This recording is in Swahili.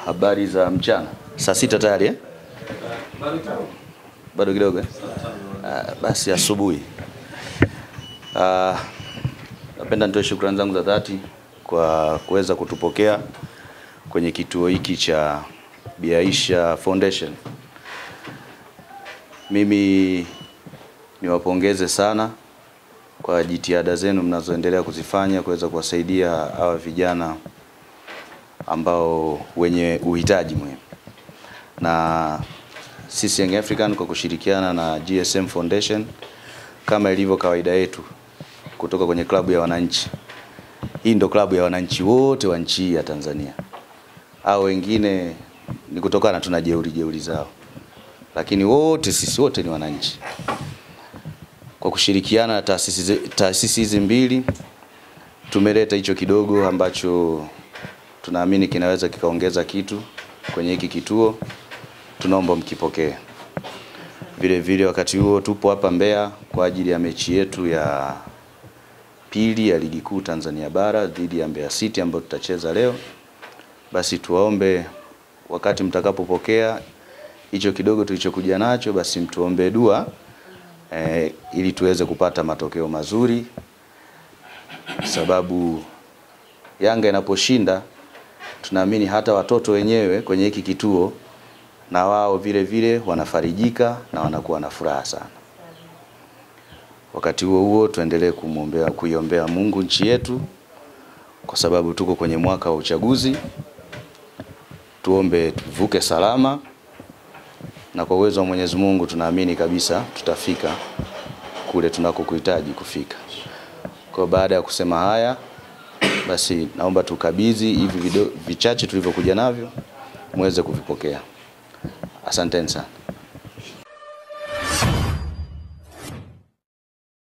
Habari za mchana. Saa 6 tayari Bado kidogo basi asubuhi. Napenda nitoe shukrani zangu za dhati kwa kuweza kutupokea kwenye kituo hiki cha Bi Aisha Foundation. Mimi niwapongeze sana kwa jitihada zenu mnazoendelea kuzifanya kuweza kuwasaidia hawa vijana ambao wenye uhitaji muhimu. Na sisi Young African kwa kushirikiana na GSM Foundation, kama ilivyo kawaida yetu kutoka kwenye klabu ya wananchi. Hii ndio klabu ya wananchi wote wa nchi ya Tanzania. Hao wengine ni kutokana tuna jeuri zao. Lakini wote sisi wote ni wananchi. Kwa kushirikiana na taasisi hizi mbili tumeleta hicho kidogo ambacho tunaamini kinaweza kikaongeza kitu kwenye hiki kituo. Tunaomba mkipokee. Vile vile wakati huo tupo hapa Mbeya kwa ajili ya mechi yetu ya pili ya ligi kuu Tanzania bara dhidi ya Mbeya City ambayo tutacheza leo. Basi tuwaombe wakati mtakapopokea hicho kidogo tulichokuja nacho, basi mtuombe dua ili tuweze kupata matokeo mazuri, sababu Yanga inaposhinda tunaamini hata watoto wenyewe kwenye hiki kituo na wao vile vile wanafarijika na wanakuwa na furaha sana. Wakati huo tuendelee kuiombea Mungu nchi yetu, kwa sababu tuko kwenye mwaka wa uchaguzi. Tuombe tuvuke salama, na kwa uwezo wa Mwenyezi Mungu tunaamini kabisa tutafika kule tunakokuhitaji kufika. Kwa baada ya kusema haya, basi naomba tukabidhi hivi video vichache tulivyokuja navyo muweze kuvipokea. Asanteni sana.